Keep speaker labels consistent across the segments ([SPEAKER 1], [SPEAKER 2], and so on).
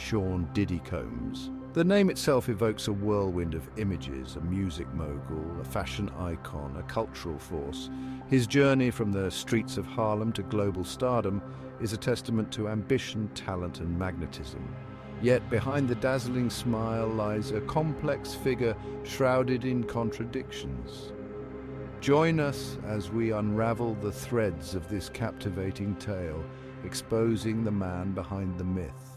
[SPEAKER 1] Sean "Diddy" Combs. The name itself evokes a whirlwind of images: a music mogul, a fashion icon, a cultural force. His journey from the streets of Harlem to global stardom is a testament to ambition, talent, and magnetism. Yet behind the dazzling smile lies a complex figure shrouded in contradictions. Join us as we unravel the threads of this captivating tale, exposing the man behind the myth.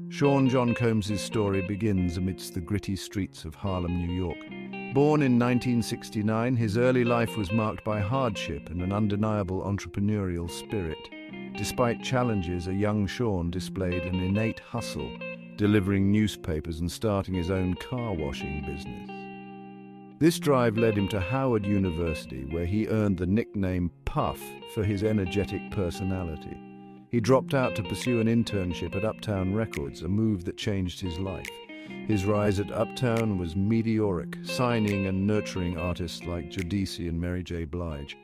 [SPEAKER 1] Sean John Combs' story begins amidst the gritty streets of Harlem, New York. Born in 1969, his early life was marked by hardship and an undeniable entrepreneurial spirit. Despite challenges, a young Sean displayed an innate hustle, delivering newspapers and starting his own car washing business. This drive led him to Howard University, where he earned the nickname Puff for his energetic personality. He dropped out to pursue an internship at Uptown Records, a move that changed his life. His rise at Uptown was meteoric, signing and nurturing artists like Jodeci and Mary J. Blige.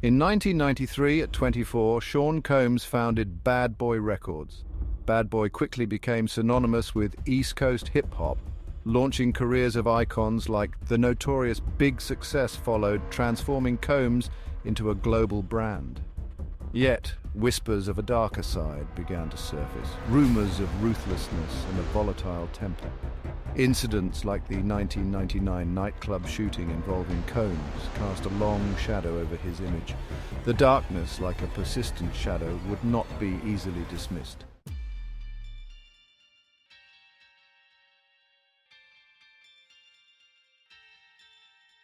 [SPEAKER 1] In 1993, at 24, Sean Combs founded Bad Boy Records. Bad Boy quickly became synonymous with East Coast hip-hop, launching careers of icons like the notorious Big Success followed, transforming Combs into a global brand. Yet, whispers of a darker side began to surface, rumors of ruthlessness and a volatile temper. Incidents like the 1999 nightclub shooting involving Combs cast a long shadow over his image. The darkness, like a persistent shadow, would not be easily dismissed.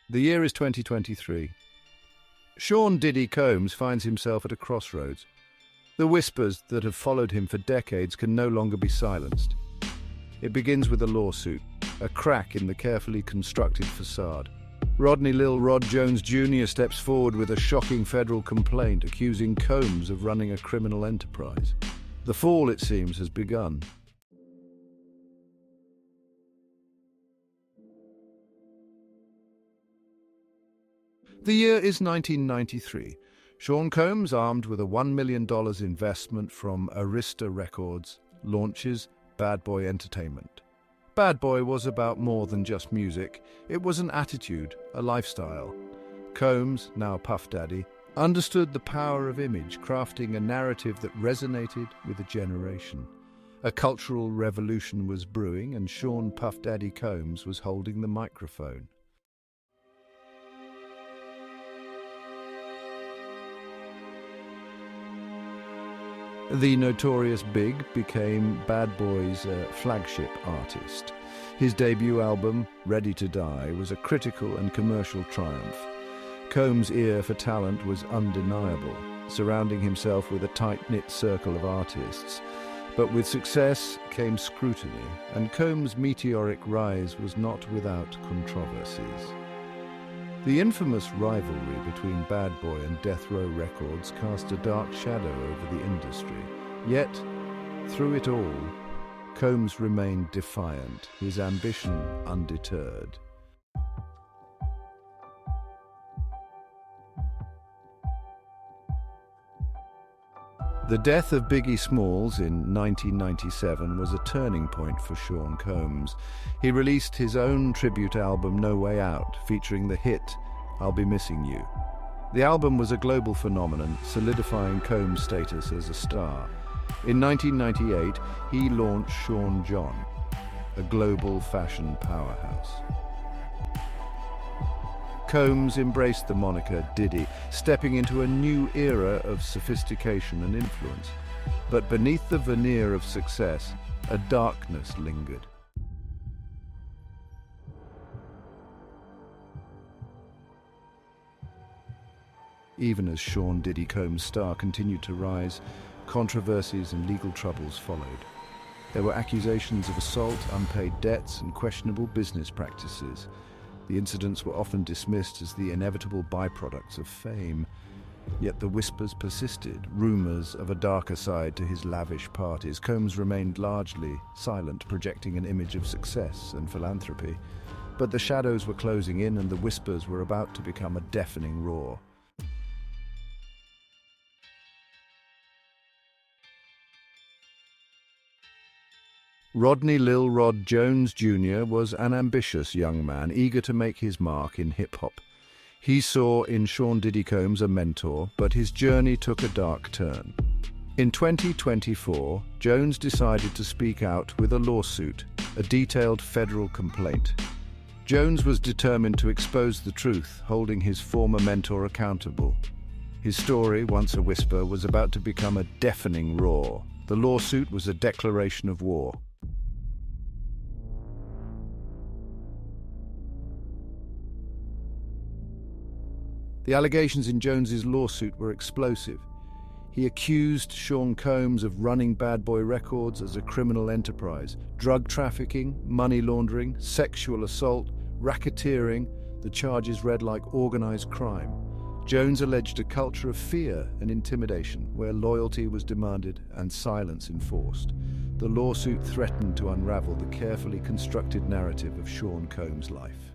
[SPEAKER 1] The year is 2023. Sean "Diddy" Combs finds himself at a crossroads. The whispers that have followed him for decades can no longer be silenced. It begins with a lawsuit, a crack in the carefully constructed facade. Rodney "Lil Rod" Jones Jr. steps forward with a shocking federal complaint accusing Combs of running a criminal enterprise. The fall, it seems, has begun. The year is 1993. Sean Combs, armed with a $1 million investment from Arista Records, launches Bad Boy Entertainment. Bad Boy was about more than just music. It was an attitude, a lifestyle. Combs, now Puff Daddy, understood the power of image, crafting a narrative that resonated with a generation. A cultural revolution was brewing, and Sean Puff Daddy Combs was holding the microphone. The notorious Big became Bad Boy's flagship artist. His debut album, Ready to Die, was a critical and commercial triumph. Combs' ear for talent was undeniable, surrounding himself with a tight-knit circle of artists. But with success came scrutiny, and Combs' meteoric rise was not without controversies. The infamous rivalry between Bad Boy and Death Row Records cast a dark shadow over the industry. Yet, through it all, Combs remained defiant, his ambition undeterred. The death of Biggie Smalls in 1997 was a turning point for Sean Combs. He released his own tribute album, No Way Out, featuring the hit, I'll Be Missing You. The album was a global phenomenon, solidifying Combs' status as a star. In 1998, he launched Sean John, a global fashion powerhouse. Combs embraced the moniker Diddy, stepping into a new era of sophistication and influence. But beneath the veneer of success, a darkness lingered. Even as Sean "Diddy" Combs' star continued to rise, controversies and legal troubles followed. There were accusations of assault, unpaid debts, and questionable business practices. The incidents were often dismissed as the inevitable byproducts of fame. Yet the whispers persisted, rumors of a darker side to his lavish parties. Combs remained largely silent, projecting an image of success and philanthropy. But the shadows were closing in, and the whispers were about to become a deafening roar. Rodney Lil Rod Jones Jr. was an ambitious young man, eager to make his mark in hip-hop. He saw in Sean Diddy Combs a mentor, but his journey took a dark turn. In 2024, Jones decided to speak out with a lawsuit, a detailed federal complaint. Jones was determined to expose the truth, holding his former mentor accountable. His story, once a whisper, was about to become a deafening roar. The lawsuit was a declaration of war. The allegations in Jones's lawsuit were explosive. He accused Sean Combs of running Bad Boy Records as a criminal enterprise, drug trafficking, money laundering, sexual assault, racketeering. The charges read like organized crime. Jones alleged a culture of fear and intimidation, where loyalty was demanded and silence enforced. The lawsuit threatened to unravel the carefully constructed narrative of Sean Combs' life.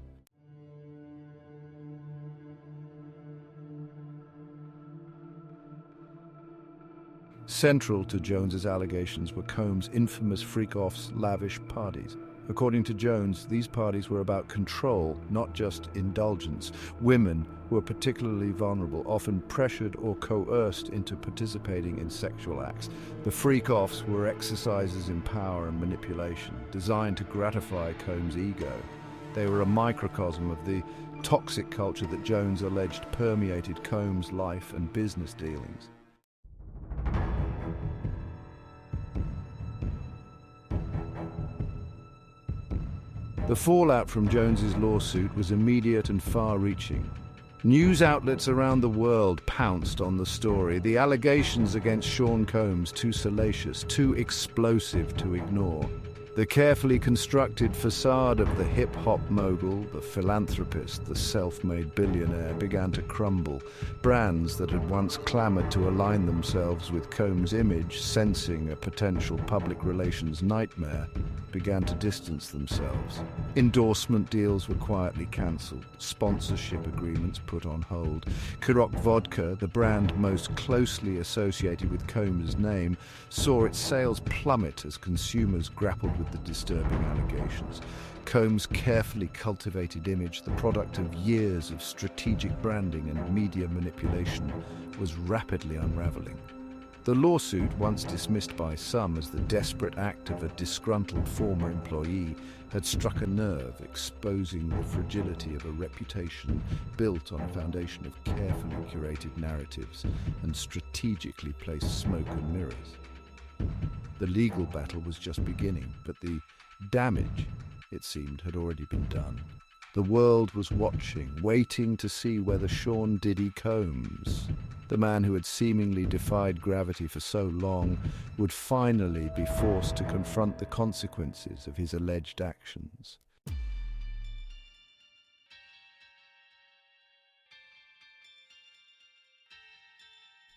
[SPEAKER 1] Central to Jones's allegations were Combs' infamous freak-offs, lavish parties. According to Jones, these parties were about control, not just indulgence. Women were particularly vulnerable, often pressured or coerced into participating in sexual acts. The freak-offs were exercises in power and manipulation, designed to gratify Combs' ego. They were a microcosm of the toxic culture that Jones alleged permeated Combs' life and business dealings. The fallout from Jones's lawsuit was immediate and far-reaching. News outlets around the world pounced on the story. The allegations against Sean Combs too salacious, too explosive to ignore. The carefully constructed facade of the hip-hop mogul, the philanthropist, the self-made billionaire began to crumble. Brands that had once clamored to align themselves with Combs' image, sensing a potential public relations nightmare, began to distance themselves. Endorsement deals were quietly cancelled, sponsorship agreements put on hold. Ciroc Vodka, the brand most closely associated with Combs' name, saw its sales plummet as consumers grappled with the disturbing allegations. Combs' carefully cultivated image, the product of years of strategic branding and media manipulation, was rapidly unraveling. The lawsuit, once dismissed by some as the desperate act of a disgruntled former employee, had struck a nerve, exposing the fragility of a reputation built on a foundation of carefully curated narratives and strategically placed smoke and mirrors. The legal battle was just beginning, but the damage, it seemed, had already been done. The world was watching, waiting to see whether Sean Diddy Combs, the man who had seemingly defied gravity for so long, would finally be forced to confront the consequences of his alleged actions.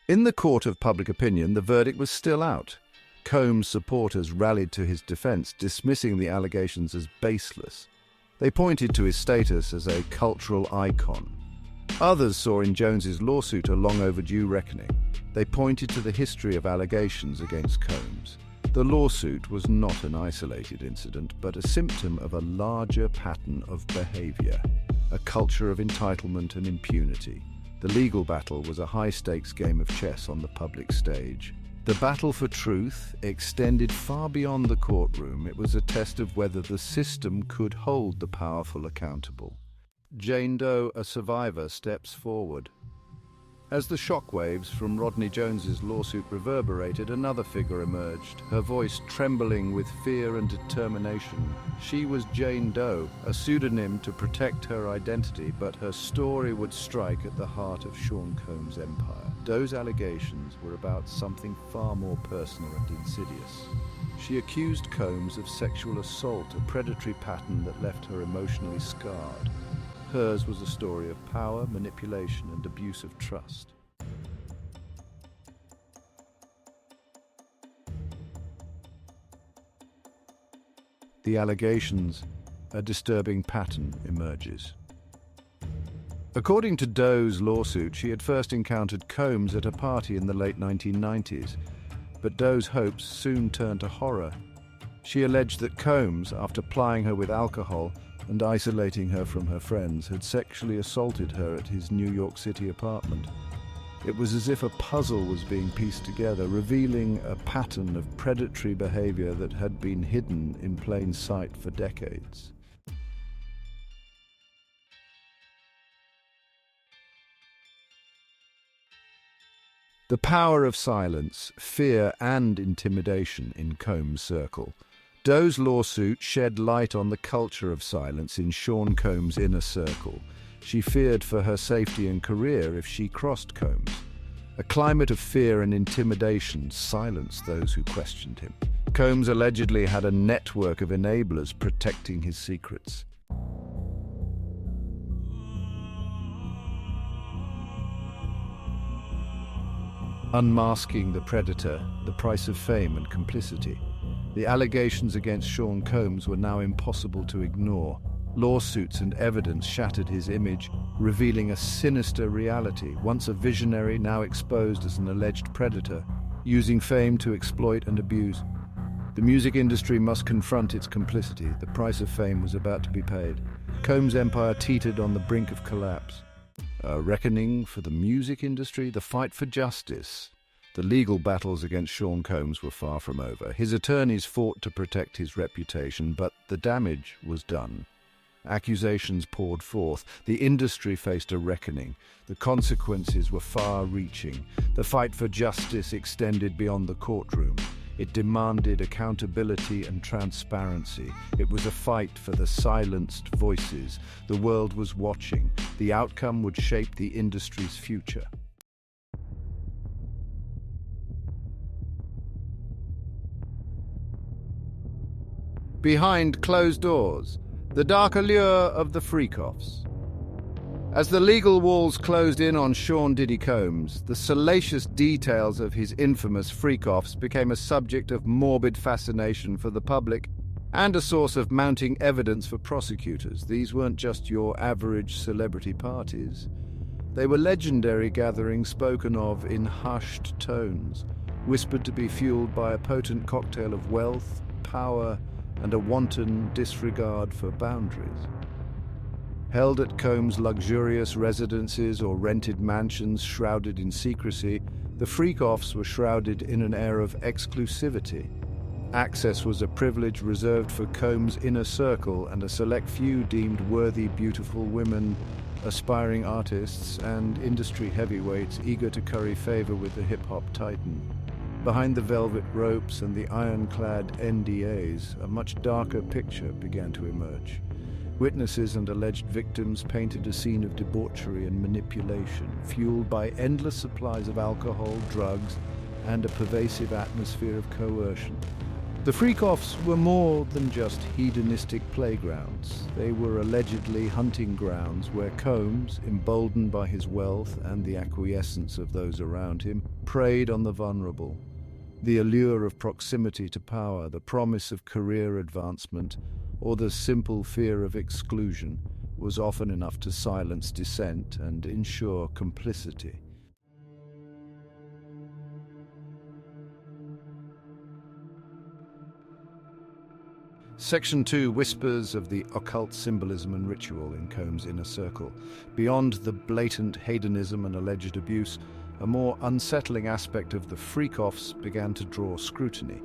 [SPEAKER 1] In the court of public opinion, the verdict was still out. Combs' supporters rallied to his defense, dismissing the allegations as baseless. They pointed to his status as a cultural icon. Others saw in Jones's lawsuit a long overdue reckoning. They pointed to the history of allegations against Combs. The lawsuit was not an isolated incident, but a symptom of a larger pattern of behavior, a culture of entitlement and impunity. The legal battle was a high-stakes game of chess on the public stage. The battle for truth extended far beyond the courtroom. It was a test of whether the system could hold the powerful accountable. Jane Doe, a survivor, steps forward. As the shockwaves from Rodney Jones's lawsuit reverberated, another figure emerged, her voice trembling with fear and determination. She was Jane Doe, a pseudonym to protect her identity, but her story would strike at the heart of Sean Combs' empire. Doe's allegations were about something far more personal and insidious. She accused Combs of sexual assault, a predatory pattern that left her emotionally scarred. Hers was a story of power, manipulation, and abuse of trust. the allegations, a disturbing pattern emerges. According to Doe's lawsuit, she had first encountered Combs at a party in the late 1990s, but Doe's hopes soon turned to horror. She alleged that Combs, after plying her with alcohol and isolating her from her friends, had sexually assaulted her at his New York City apartment. It was as if a puzzle was being pieced together, revealing a pattern of predatory behavior that had been hidden in plain sight for decades. The power of silence, fear and intimidation in Combs' circle. Doe's lawsuit shed light on the culture of silence in Sean Combs' inner circle. She feared for her safety and career if she crossed Combs. A climate of fear and intimidation silenced those who questioned him. Combs allegedly had a network of enablers protecting his secrets. Unmasking the predator, the price of fame and complicity. The allegations against Sean Combs were now impossible to ignore. Lawsuits and evidence shattered his image, revealing a sinister reality, once a visionary, now exposed as an alleged predator, using fame to exploit and abuse. The music industry must confront its complicity. The price of fame was about to be paid. Combs' empire teetered on the brink of collapse. A reckoning for the music industry, the fight for justice. The legal battles against Sean Combs were far from over. His attorneys fought to protect his reputation, but the damage was done. Accusations poured forth. The industry faced a reckoning. The consequences were far-reaching. The fight for justice extended beyond the courtroom. It demanded accountability and transparency. It was a fight for the silenced voices. The world was watching. The outcome would shape the industry's future. Behind closed doors, the dark allure of the freak-offs. As the legal walls closed in on Sean Diddy Combs, the salacious details of his infamous freak-offs became a subject of morbid fascination for the public and a source of mounting evidence for prosecutors. These weren't just your average celebrity parties. They were legendary gatherings spoken of in hushed tones, whispered to be fueled by a potent cocktail of wealth, power, and a wanton disregard for boundaries. Held at Combs' luxurious residences or rented mansions shrouded in secrecy, the freak-offs were shrouded in an air of exclusivity. Access was a privilege reserved for Combs' inner circle and a select few deemed worthy, beautiful women, aspiring artists, and industry heavyweights eager to curry favor with the hip-hop titan. Behind the velvet ropes and the ironclad NDAs, a much darker picture began to emerge. Witnesses and alleged victims painted a scene of debauchery and manipulation, fueled by endless supplies of alcohol, drugs, and a pervasive atmosphere of coercion. The freak-offs were more than just hedonistic playgrounds. They were allegedly hunting grounds where Combs, emboldened by his wealth and the acquiescence of those around him, preyed on the vulnerable. The allure of proximity to power, the promise of career advancement, or the simple fear of exclusion was often enough to silence dissent and ensure complicity. Section 2 whispers of the occult symbolism and ritual in Combs' inner circle. Beyond the blatant hedonism and alleged abuse, a more unsettling aspect of the freak-offs began to draw scrutiny.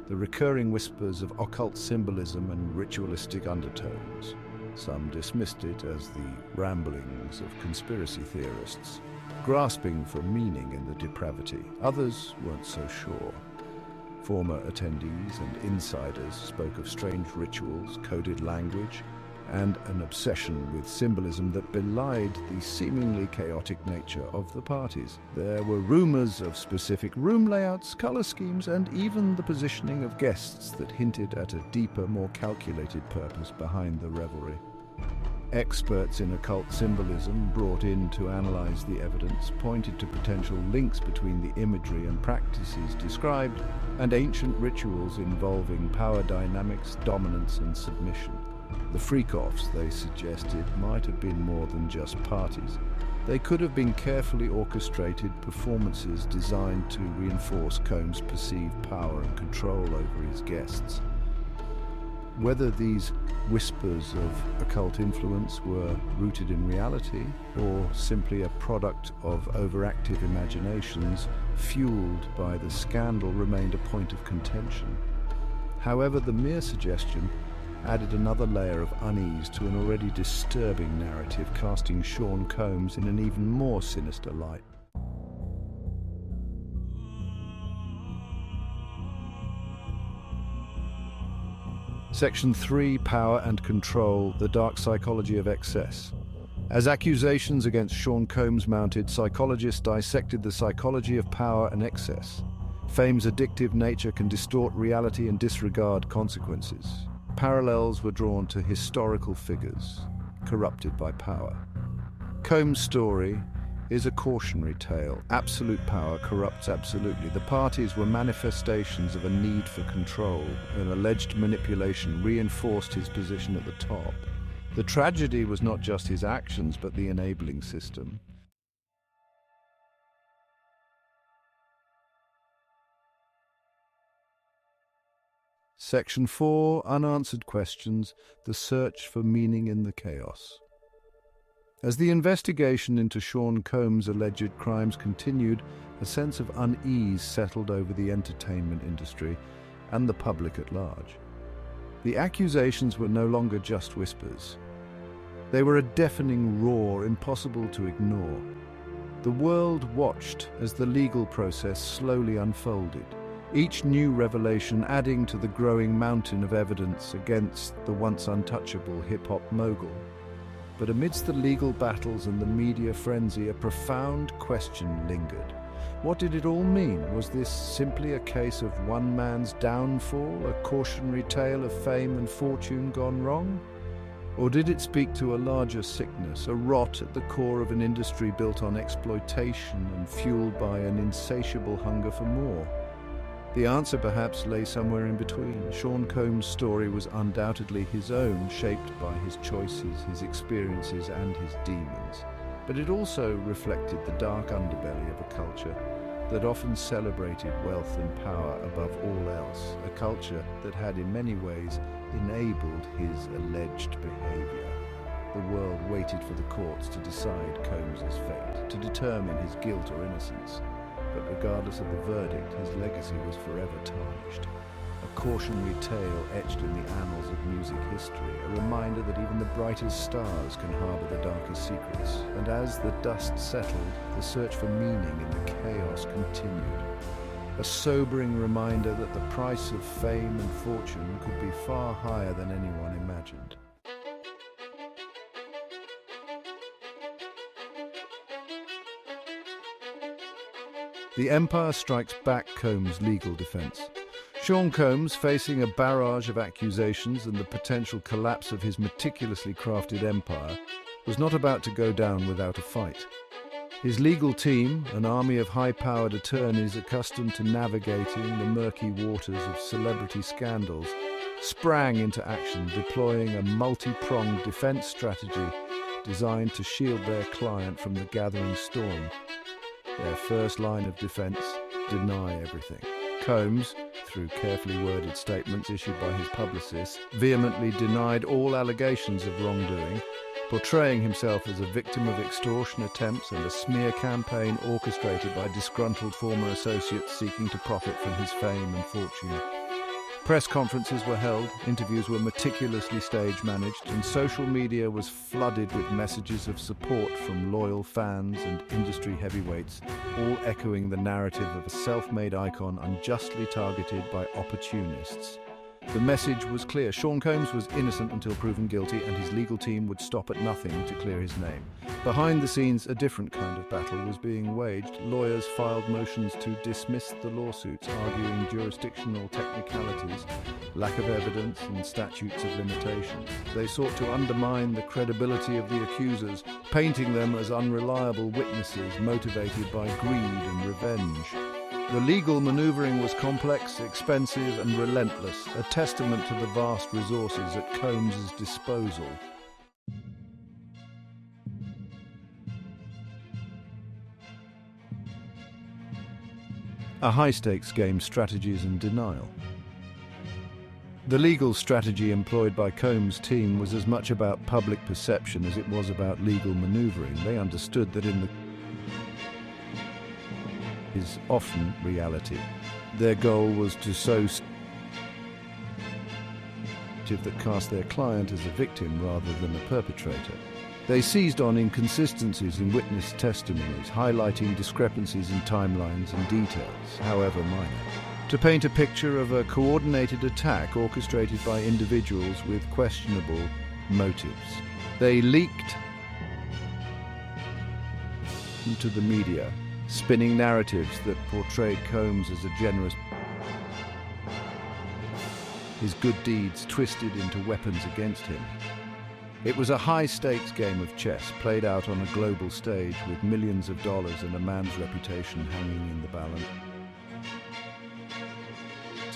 [SPEAKER 1] The recurring whispers of occult symbolism and ritualistic undertones. Some dismissed it as the ramblings of conspiracy theorists, grasping for meaning in the depravity. Others weren't so sure. Former attendees and insiders spoke of strange rituals, coded language, and an obsession with symbolism that belied the seemingly chaotic nature of the parties. There were rumors of specific room layouts, color schemes, and even the positioning of guests that hinted at a deeper, more calculated purpose behind the revelry. Experts in occult symbolism brought in to analyze the evidence pointed to potential links between the imagery and practices described and ancient rituals involving power dynamics, dominance and submission. The freak-offs, they suggested, might have been more than just parties. They could have been carefully orchestrated performances designed to reinforce Combs' perceived power and control over his guests. Whether these whispers of occult influence were rooted in reality or simply a product of overactive imaginations fueled by the scandal remained a point of contention. However, the mere suggestion added another layer of unease to an already disturbing narrative, casting Sean Combs in an even more sinister light. Section 3, Power and Control, the Dark Psychology of Excess. As accusations against Sean Combs mounted, psychologists dissected the psychology of power and excess. Fame's addictive nature can distort reality and disregard consequences. Parallels were drawn to historical figures, corrupted by power. Combs' story is a cautionary tale. Absolute power corrupts absolutely. The parties were manifestations of a need for control, and alleged manipulation reinforced his position at the top. The tragedy was not just his actions, but the enabling system. Section 4, Unanswered Questions, the Search for Meaning in the Chaos. As the investigation into Sean Combs' alleged crimes continued, a sense of unease settled over the entertainment industry and the public at large. The accusations were no longer just whispers. They were a deafening roar impossible to ignore. The world watched as the legal process slowly unfolded, each new revelation adding to the growing mountain of evidence against the once untouchable hip-hop mogul. But amidst the legal battles and the media frenzy, a profound question lingered. What did it all mean? Was this simply a case of one man's downfall, a cautionary tale of fame and fortune gone wrong? Or did it speak to a larger sickness, a rot at the core of an industry built on exploitation and fueled by an insatiable hunger for more? The answer perhaps lay somewhere in between. Sean Combs' story was undoubtedly his own, shaped by his choices, his experiences, and his demons. But it also reflected the dark underbelly of a culture that often celebrated wealth and power above all else, a culture that had in many ways enabled his alleged behavior. The world waited for the courts to decide Combs' fate, to determine his guilt or innocence. But regardless of the verdict, his legacy was forever tarnished. A cautionary tale etched in the annals of music history, a reminder that even the brightest stars can harbor the darkest secrets. And as the dust settled, the search for meaning in the chaos continued. A sobering reminder that the price of fame and fortune could be far higher than anyone imagined. The Empire Strikes Back Combs' legal defense. Sean Combs, facing a barrage of accusations and the potential collapse of his meticulously crafted empire, was not about to go down without a fight. His legal team, an army of high-powered attorneys accustomed to navigating the murky waters of celebrity scandals, sprang into action, deploying a multi-pronged defense strategy designed to shield their client from the gathering storm. Their first line of defense: deny everything. Combs, through carefully worded statements issued by his publicists, vehemently denied all allegations of wrongdoing, portraying himself as a victim of extortion attempts and a smear campaign orchestrated by disgruntled former associates seeking to profit from his fame and fortune. Press conferences were held, interviews were meticulously stage-managed, and social media was flooded with messages of support from loyal fans and industry heavyweights, all echoing the narrative of a self-made icon unjustly targeted by opportunists. The message was clear. Sean Combs was innocent until proven guilty, and his legal team would stop at nothing to clear his name. Behind the scenes, a different kind of battle was being waged. Lawyers filed motions to dismiss the lawsuits, arguing jurisdictional technicalities, lack of evidence, and statutes of limitations. They sought to undermine the credibility of the accusers, painting them as unreliable witnesses motivated by greed and revenge. The legal maneuvering was complex, expensive, and relentless, a testament to the vast resources at Combs' disposal. A high-stakes game, strategies and denial. The legal strategy employed by Combs' team was as much about public perception as it was about legal maneuvering. They understood that in the is often reality. Their goal was to sow that cast their client as a victim rather than a perpetrator. They seized on inconsistencies in witness testimonies, highlighting discrepancies in timelines and details, however minor, to paint a picture of a coordinated attack orchestrated by individuals with questionable motives. They leaked to the media, spinning narratives that portrayed Combs as a generous, his good deeds twisted into weapons against him. It was a high-stakes game of chess played out on a global stage with millions of dollars and a man's reputation hanging in the balance.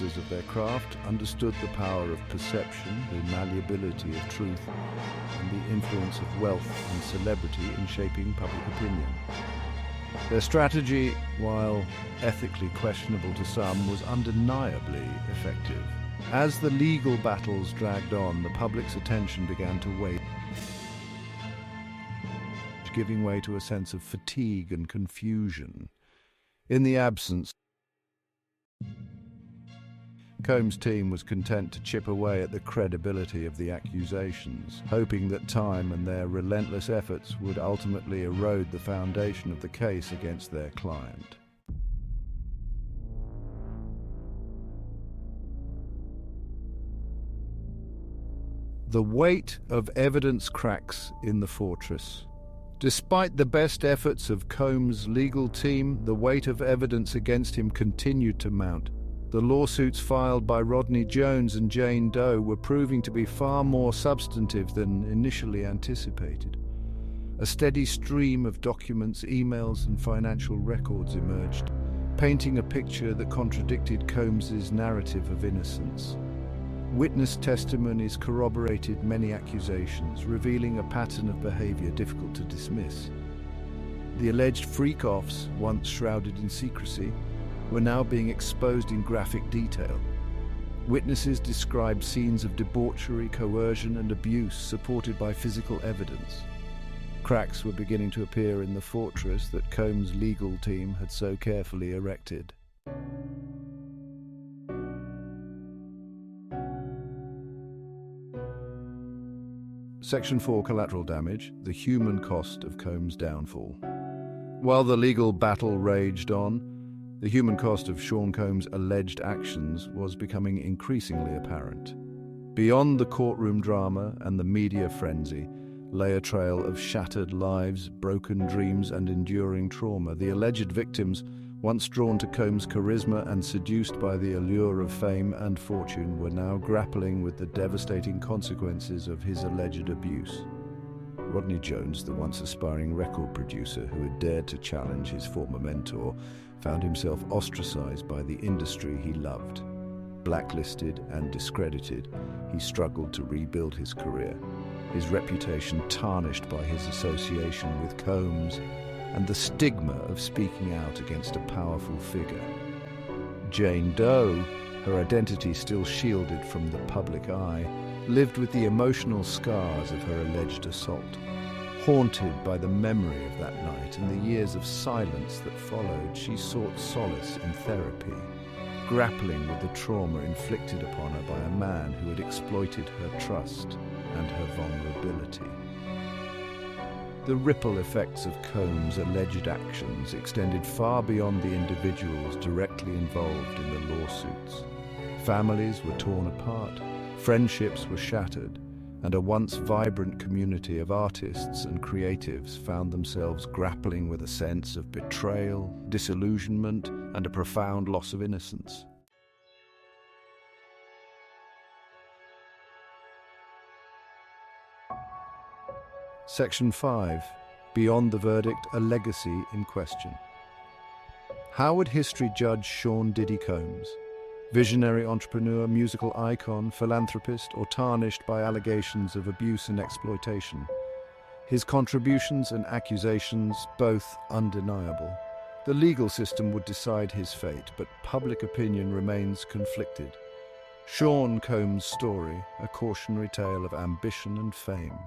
[SPEAKER 1] Of their craft understood the power of perception, the malleability of truth, and the influence of wealth and celebrity in shaping public opinion. Their strategy, while ethically questionable to some, was undeniably effective. As the legal battles dragged on, the public's attention began to wane, giving way to a sense of fatigue and confusion. In the absence, Combs' team was content to chip away at the credibility of the accusations, hoping that time and their relentless efforts would ultimately erode the foundation of the case against their client. The weight of evidence cracks in the fortress. Despite the best efforts of Combs' legal team, the weight of evidence against him continued to mount. The lawsuits filed by Rodney Jones and Jane Doe were proving to be far more substantive than initially anticipated. A steady stream of documents, emails, and financial records emerged, painting a picture that contradicted Combs' narrative of innocence. Witness testimonies corroborated many accusations, revealing a pattern of behavior difficult to dismiss. The alleged freak-offs, once shrouded in secrecy, were now being exposed in graphic detail. Witnesses described scenes of debauchery, coercion, and abuse supported by physical evidence. Cracks were beginning to appear in the fortress that Combs' legal team had so carefully erected. Section 4, Collateral Damage, the human cost of Combs' downfall. While the legal battle raged on, the human cost of Sean Combs' alleged actions was becoming increasingly apparent. Beyond the courtroom drama and the media frenzy lay a trail of shattered lives, broken dreams, and enduring trauma. The alleged victims, once drawn to Combs' charisma and seduced by the allure of fame and fortune, were now grappling with the devastating consequences of his alleged abuse. Rodney Jones, the once aspiring record producer who had dared to challenge his former mentor, found himself ostracized by the industry he loved. Blacklisted and discredited, he struggled to rebuild his career, his reputation tarnished by his association with Combs and the stigma of speaking out against a powerful figure. Jane Doe, her identity still shielded from the public eye, lived with the emotional scars of her alleged assault. Haunted by the memory of that night and the years of silence that followed, she sought solace in therapy, grappling with the trauma inflicted upon her by a man who had exploited her trust and her vulnerability. The ripple effects of Combs' alleged actions extended far beyond the individuals directly involved in the lawsuits. Families were torn apart, friendships were shattered, and a once vibrant community of artists and creatives found themselves grappling with a sense of betrayal, disillusionment, and a profound loss of innocence. Section 5. Beyond the verdict, a legacy in question. How would history judge Sean Diddy Combs? Visionary entrepreneur, musical icon, philanthropist, or tarnished by allegations of abuse and exploitation? His contributions and accusations, both undeniable. The legal system would decide his fate, but public opinion remains conflicted. Sean Combs' story, a cautionary tale of ambition and fame.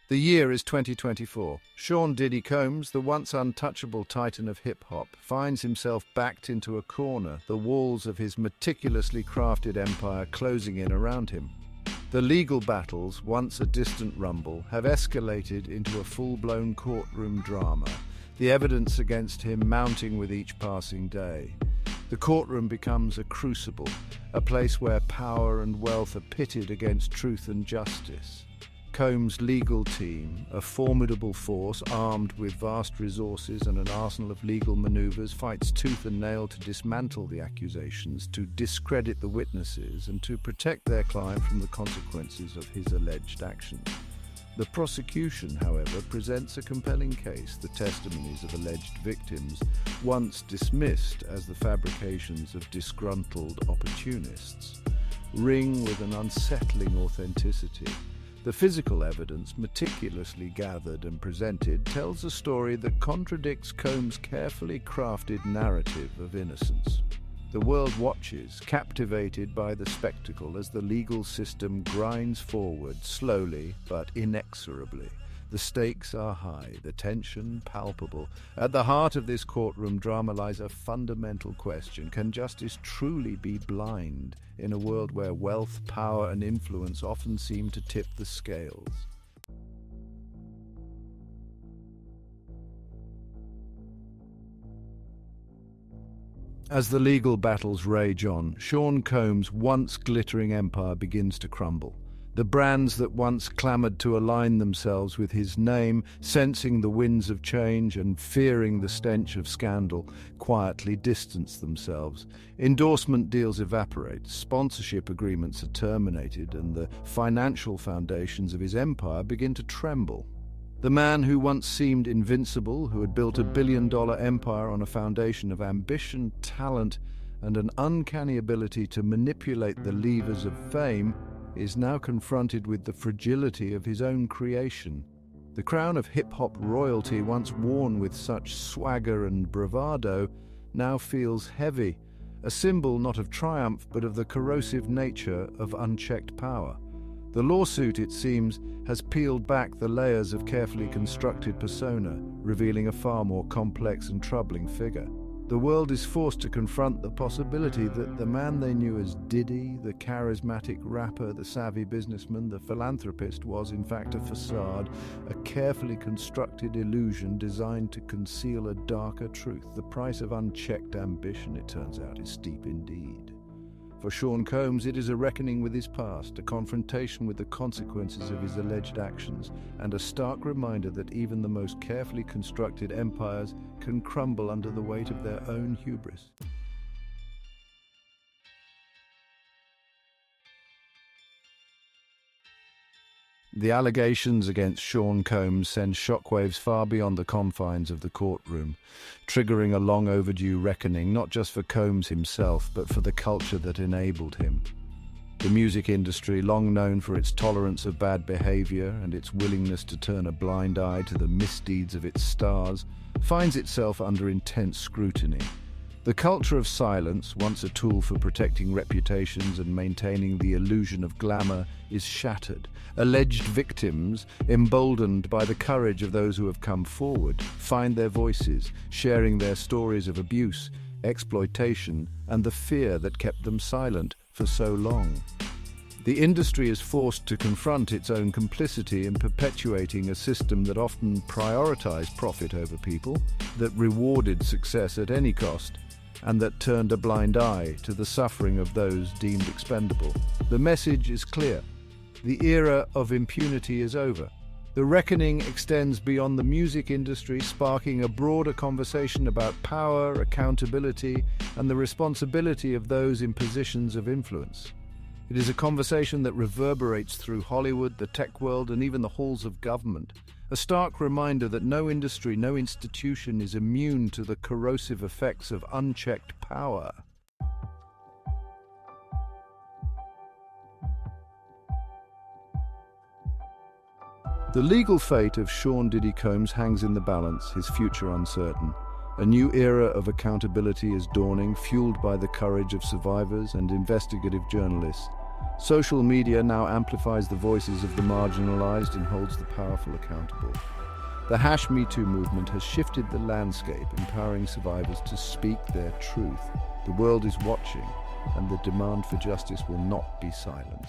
[SPEAKER 1] The year is 2024. Sean Diddy Combs, the once untouchable titan of hip-hop, finds himself backed into a corner, the walls of his meticulously crafted empire closing in around him. The legal battles, once a distant rumble, have escalated into a full-blown courtroom drama, the evidence against him mounting with each passing day. The courtroom becomes a crucible, a place where power and wealth are pitted against truth and justice. Combs' legal team, a formidable force armed with vast resources and an arsenal of legal maneuvers, fights tooth and nail to dismantle the accusations, to discredit the witnesses, and to protect their client from the consequences of his alleged actions. The prosecution, however, presents a compelling case. The testimonies of alleged victims, once dismissed as the fabrications of disgruntled opportunists, ring with an unsettling authenticity. The physical evidence, meticulously gathered and presented, tells a story that contradicts Combs' carefully crafted narrative of innocence. The world watches, captivated by the spectacle, as the legal system grinds forward, slowly but inexorably. The stakes are high, the tension palpable. At the heart of this courtroom drama lies a fundamental question. Can justice truly be blind in a world where wealth, power, and influence often seem to tip the scales? As the legal battles rage on, Sean Combs' once glittering empire begins to crumble. The brands that once clamored to align themselves with his name, sensing the winds of change and fearing the stench of scandal, quietly distance themselves. Endorsement deals evaporate, sponsorship agreements are terminated, and the financial foundations of his empire begin to tremble. The man who once seemed invincible, who had built a billion-dollar empire on a foundation of ambition, talent, and an uncanny ability to manipulate the levers of fame, is now confronted with the fragility of his own creation. The crown of hip-hop royalty, once worn with such swagger and bravado, now feels heavy, a symbol not of triumph but of the corrosive nature of unchecked power. The lawsuit, it seems, has peeled back the layers of carefully constructed persona, revealing a far more complex and troubling figure. The world is forced to confront the possibility that the man they knew as Diddy, the charismatic rapper, the savvy businessman, the philanthropist, was in fact a facade, a carefully constructed illusion designed to conceal a darker truth. The price of unchecked ambition, it turns out, is steep indeed. For Sean Combs, it is a reckoning with his past, a confrontation with the consequences of his alleged actions, and a stark reminder that even the most carefully constructed empires can crumble under the weight of their own hubris. The allegations against Sean Combs send shockwaves far beyond the confines of the courtroom, triggering a long overdue reckoning not just for Combs himself, but for the culture that enabled him. The music industry, long known for its tolerance of bad behavior and its willingness to turn a blind eye to the misdeeds of its stars, finds itself under intense scrutiny. The culture of silence, once a tool for protecting reputations and maintaining the illusion of glamour, is shattered. Alleged victims, emboldened by the courage of those who have come forward, find their voices, sharing their stories of abuse, exploitation, and the fear that kept them silent for so long. The industry is forced to confront its own complicity in perpetuating a system that often prioritized profit over people, that rewarded success at any cost, and that turned a blind eye to the suffering of those deemed expendable. The message is clear. The era of impunity is over. The reckoning extends beyond the music industry, sparking a broader conversation about power, accountability, and the responsibility of those in positions of influence. It is a conversation that reverberates through Hollywood, the tech world, and even the halls of government. A stark reminder that no industry, no institution is immune to the corrosive effects of unchecked power. The legal fate of Sean Diddy Combs hangs in the balance, his future uncertain. A new era of accountability is dawning, fueled by the courage of survivors and investigative journalists. Social media now amplifies the voices of the marginalized and holds the powerful accountable. The #MeToo movement has shifted the landscape, empowering survivors to speak their truth. The world is watching, and the demand for justice will not be silenced.